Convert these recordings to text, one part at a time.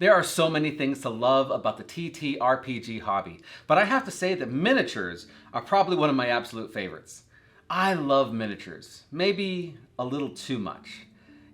There are so many things to love about the TTRPG hobby, but I have to say that miniatures are probably one of my absolute favorites. I love miniatures, maybe a little too much.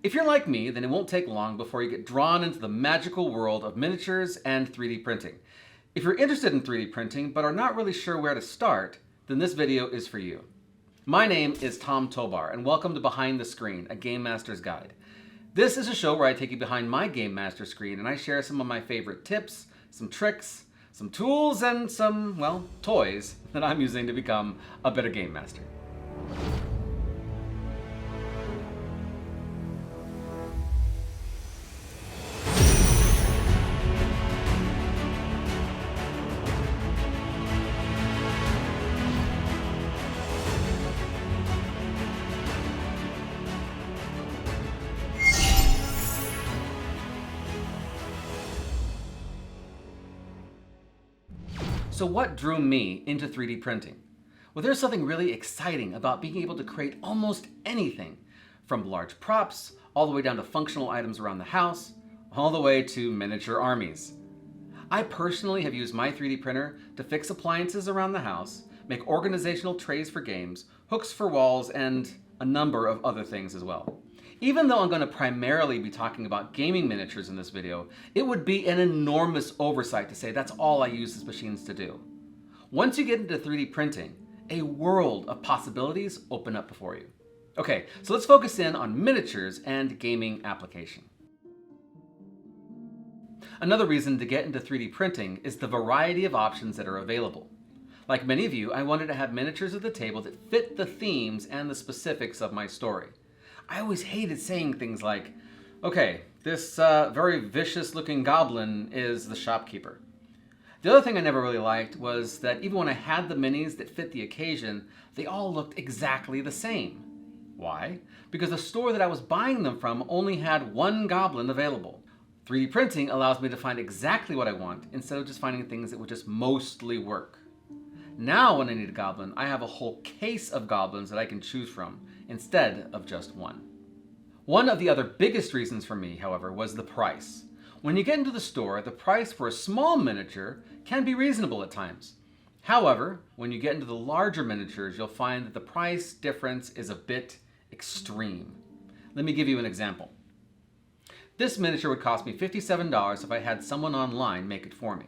If you're like me, then it won't take long before you get drawn into the magical world of miniatures and 3D printing. If you're interested in 3D printing but are not really sure where to start, then this video is for you. My name is Tom Tobar, and welcome to Behind the Screen, a Game Master's Guide. This is a show where I take you behind my Game Master screen and I share some of my favorite tips, some tricks, some tools, and some, well, toys that I'm using to become a better Game Master. So what drew me into 3D printing? Well, there's something really exciting about being able to create almost anything, from large props, all the way down to functional items around the house, all the way to miniature armies. I personally have used my 3D printer to fix appliances around the house, make organizational trays for games, hooks for walls, and a number of other things as well. Even though I'm going to primarily be talking about gaming miniatures in this video, it would be an enormous oversight to say that's all I use these machines to do. Once you get into 3D printing, a world of possibilities open up before you. Okay, so let's focus in on miniatures and gaming application. Another reason to get into 3D printing is the variety of options that are available. Like many of you, I wanted to have miniatures at the table that fit the themes and the specifics of my story. I always hated saying things like, okay, this very vicious looking goblin is the shopkeeper. The other thing I never really liked was that even when I had the minis that fit the occasion, they all looked exactly the same. Why? Because the store that I was buying them from only had one goblin available. 3D printing allows me to find exactly what I want instead of just finding things that would just mostly work. Now when I need a goblin, I have a whole case of goblins that I can choose from, instead of just one. One of the other biggest reasons for me, however, was the price. When you get into the store, the price for a small miniature can be reasonable at times. However, when you get into the larger miniatures, you'll find that the price difference is a bit extreme. Let me give you an example. This miniature would cost me $57 if I had someone online make it for me.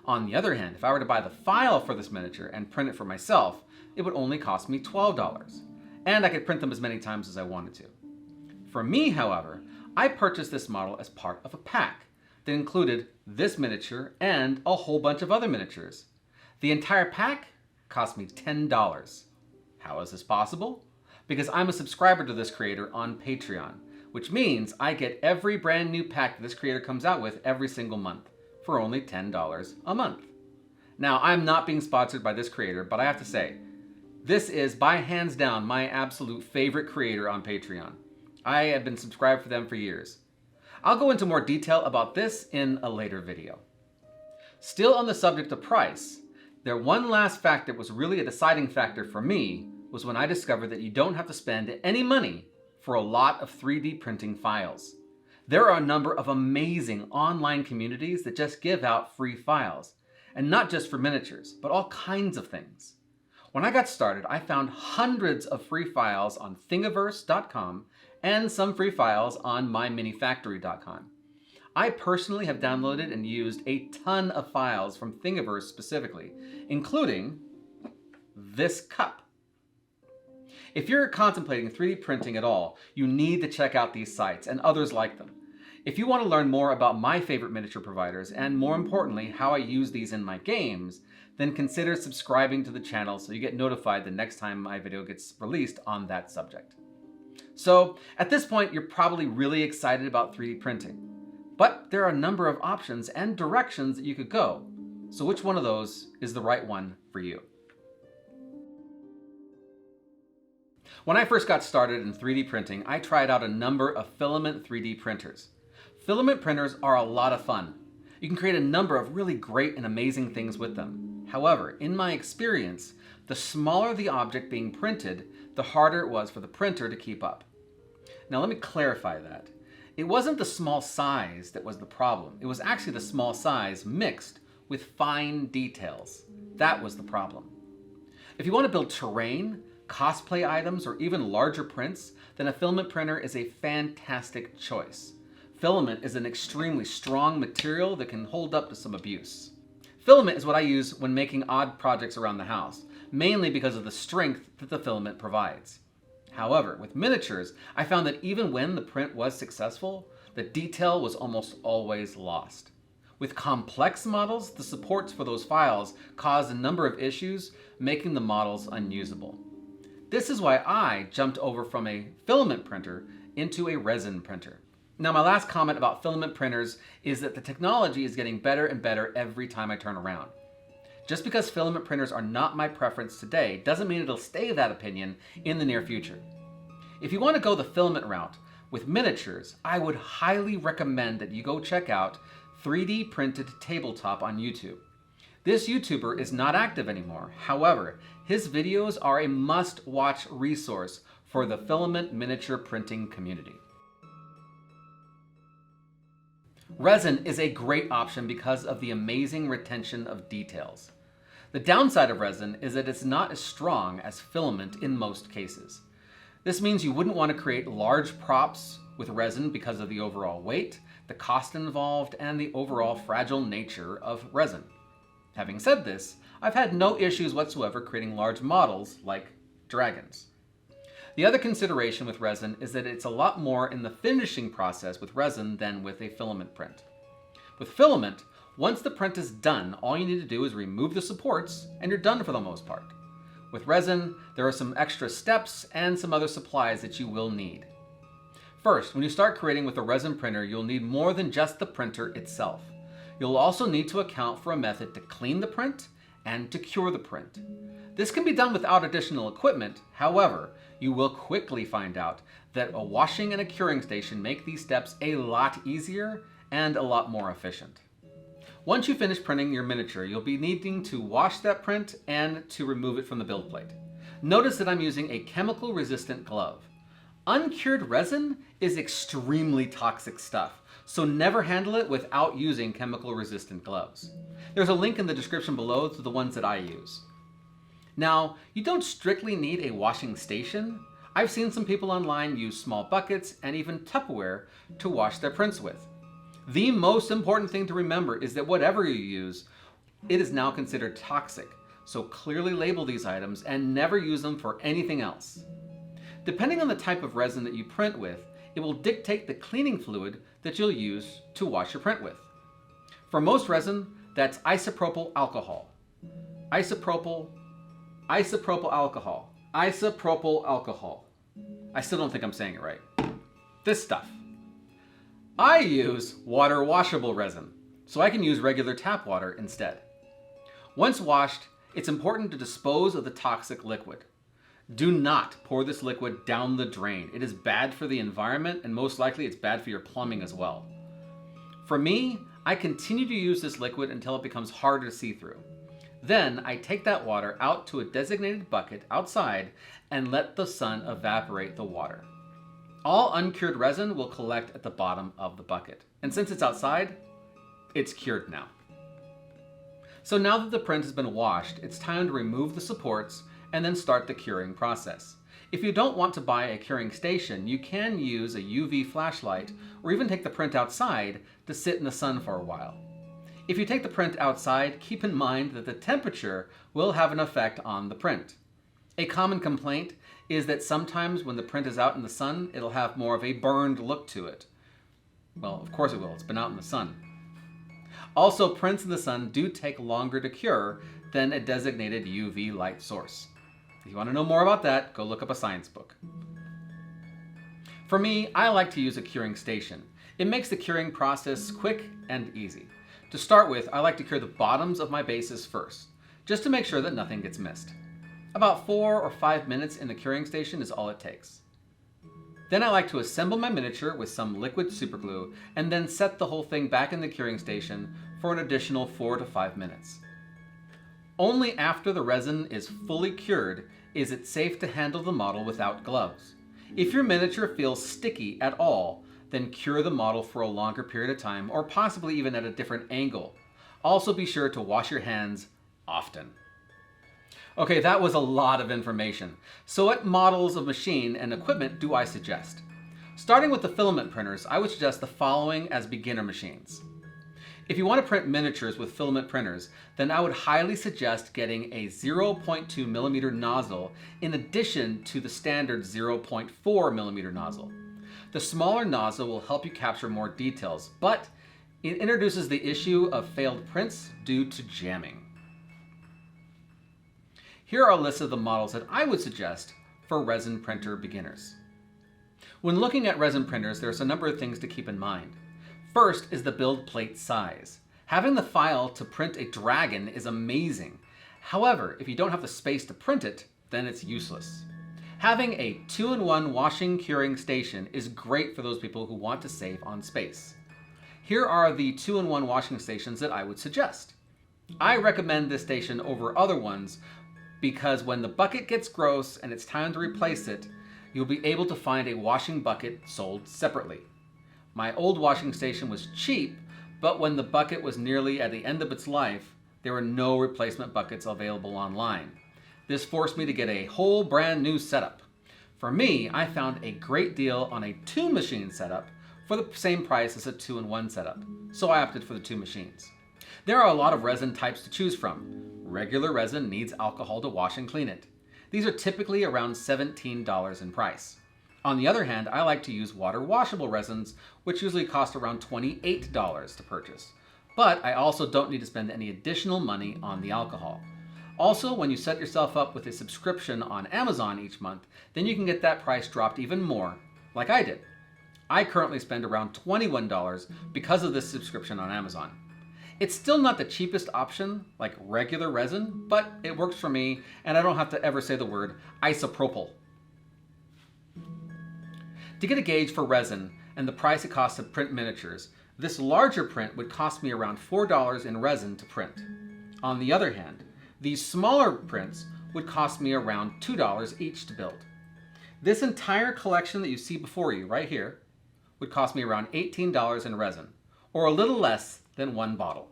On the other hand, if I were to buy the file for this miniature and print it for myself, it would only cost me $12. And I could print them as many times as I wanted to. For me, however, I purchased this model as part of a pack that included this miniature and a whole bunch of other miniatures. The entire pack cost me $10. How is this possible? Because I'm a subscriber to this creator on Patreon, which means I get every brand new pack that this creator comes out with every single month for only $10 a month. Now, I'm not being sponsored by this creator, but I have to say, this is by hands down my absolute favorite creator on Patreon. I have been subscribed for them for years. I'll go into more detail about this in a later video. Still on the subject of price, one last fact that was really a deciding factor for me was when I discovered that you don't have to spend any money for a lot of 3D printing files. There are a number of amazing online communities that just give out free files, and not just for miniatures, but all kinds of things. When I got started, I found hundreds of free files on thingiverse.com and some free files on myminifactory.com. I personally have downloaded and used a ton of files from Thingiverse specifically, including this cup. If you're contemplating 3D printing at all, you need to check out these sites and others like them. If you want to learn more about my favorite miniature providers, and more importantly, how I use these in my games, then consider subscribing to the channel so you get notified the next time my video gets released on that subject. So, at this point, you're probably really excited about 3D printing. But there are a number of options and directions that you could go. So which one of those is the right one for you? When I first got started in 3D printing, I tried out a number of Filament 3D printers. Filament printers are a lot of fun. You can create a number of really great and amazing things with them. However, in my experience, the smaller the object being printed, the harder it was for the printer to keep up. Now let me clarify that. It wasn't the small size that was the problem. It was actually the small size mixed with fine details. That was the problem. If you want to build terrain, cosplay items, or even larger prints, then a filament printer is a fantastic choice. Filament is an extremely strong material that can hold up to some abuse. Filament is what I use when making odd projects around the house, mainly because of the strength that the filament provides. However, with miniatures, I found that even when the print was successful, the detail was almost always lost. With complex models, the supports for those files caused a number of issues, making the models unusable. This is why I jumped over from a filament printer into a resin printer. Now, my last comment about filament printers is that the technology is getting better and better every time I turn around. Just because filament printers are not my preference today doesn't mean it'll stay that opinion in the near future. If you want to go the filament route with miniatures, I would highly recommend that you go check out 3D Printed Tabletop on YouTube. This YouTuber is not active anymore. However, his videos are a must-watch resource for the filament miniature printing community. Resin is a great option because of the amazing retention of details. The downside of resin is that it's not as strong as filament in most cases. This means you wouldn't want to create large props with resin because of the overall weight, the cost involved, and the overall fragile nature of resin. Having said this, I've had no issues whatsoever creating large models like dragons. The other consideration with resin is that it's a lot more in the finishing process with resin than with a filament print. With filament, once the print is done, all you need to do is remove the supports and you're done for the most part. With resin, there are some extra steps and some other supplies that you will need. First, when you start creating with a resin printer, you'll need more than just the printer itself. You'll also need to account for a method to clean the print and to cure the print. This can be done without additional equipment. However, you will quickly find out that a washing and a curing station make these steps a lot easier and a lot more efficient. Once you finish printing your miniature, you'll be needing to wash that print and to remove it from the build plate. Notice that I'm using a chemical-resistant glove. Uncured resin is extremely toxic stuff, so never handle it without using chemical-resistant gloves. There's a link in the description below to the ones that I use. Now, you don't strictly need a washing station. I've seen some people online use small buckets and even Tupperware to wash their prints with. The most important thing to remember is that whatever you use, it is now considered toxic, so clearly label these items and never use them for anything else. Depending on the type of resin that you print with, it will dictate the cleaning fluid that you'll use to wash your print with. For most resin, that's isopropyl alcohol. Isopropyl alcohol. Isopropyl alcohol. I still don't think I'm saying it right. This stuff. I use water washable resin, so I can use regular tap water instead. Once washed, it's important to dispose of the toxic liquid. Do not pour this liquid down the drain. It is bad for the environment and most likely it's bad for your plumbing as well. For me, I continue to use this liquid until it becomes harder to see through. Then I take that water out to a designated bucket outside and let the sun evaporate the water. All uncured resin will collect at the bottom of the bucket. And since it's outside, it's cured now. So now that the print has been washed, it's time to remove the supports and then start the curing process. If you don't want to buy a curing station, you can use a UV flashlight or even take the print outside to sit in the sun for a while. If you take the print outside, keep in mind that the temperature will have an effect on the print. A common complaint is that sometimes when the print is out in the sun, it'll have more of a burned look to it. Well, of course it will, it's been out in the sun. Also, prints in the sun do take longer to cure than a designated UV light source. If you want to know more about that, go look up a science book. For me, I like to use a curing station. It makes the curing process quick and easy. To start with, I like to cure the bottoms of my bases first, just to make sure that nothing gets missed. About 4 or 5 minutes in the curing station is all it takes. Then I like to assemble my miniature with some liquid superglue and then set the whole thing back in the curing station for an additional 4 to 5 minutes. Only after the resin is fully cured is it safe to handle the model without gloves. If your miniature feels sticky at all, then cure the model for a longer period of time, or possibly even at a different angle. Also be sure to wash your hands often. Okay, that was a lot of information. So what models of machine and equipment do I suggest? Starting with the filament printers, I would suggest the following as beginner machines. If you want to print miniatures with filament printers, then I would highly suggest getting a 0.2 millimeter nozzle in addition to the standard 0.4 millimeter nozzle. The smaller nozzle will help you capture more details, but it introduces the issue of failed prints due to jamming. Here are a list of the models that I would suggest for resin printer beginners. When looking at resin printers, there's a number of things to keep in mind. First is the build plate size. Having the file to print a dragon is amazing. However, if you don't have the space to print it, then it's useless. Having a 2-in-1 washing curing station is great for those people who want to save on space. Here are the 2-in-1 washing stations that I would suggest. I recommend this station over other ones because when the bucket gets gross and it's time to replace it, you'll be able to find a washing bucket sold separately. My old washing station was cheap, but when the bucket was nearly at the end of its life, there were no replacement buckets available online. This forced me to get a whole brand new setup. For me, I found a great deal on a 2-machine setup for the same price as a 2-in-1 setup, so I opted for the 2 machines. There are a lot of resin types to choose from. Regular resin needs alcohol to wash and clean it. These are typically around $17 in price. On the other hand, I like to use water washable resins, which usually cost around $28 to purchase. But I also don't need to spend any additional money on the alcohol. Also, when you set yourself up with a subscription on Amazon each month, then you can get that price dropped even more, like I did. I currently spend around $21 because of this subscription on Amazon. It's still not the cheapest option, like regular resin, but it works for me, and I don't have to ever say the word isopropyl. To get a gauge for resin and the price it costs to print miniatures, this larger print would cost me around $4 in resin to print. On the other hand, these smaller prints would cost me around $2 each to build. This entire collection that you see before you right here would cost me around $18 in resin, or a little less than 1 bottle.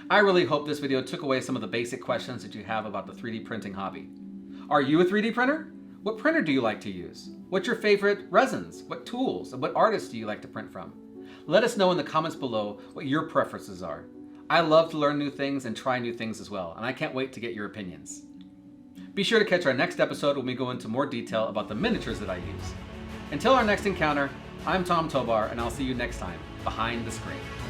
I really hope this video took away some of the basic questions that you have about the 3D printing hobby. Are you a 3D printer? What printer do you like to use? What's your favorite resins? What tools and what artists do you like to print from? Let us know in the comments below what your preferences are. I love to learn new things and try new things as well, and I can't wait to get your opinions. Be sure to catch our next episode when we go into more detail about the miniatures that I use. Until our next encounter, I'm Tobar, and I'll see you next time, behind the screen.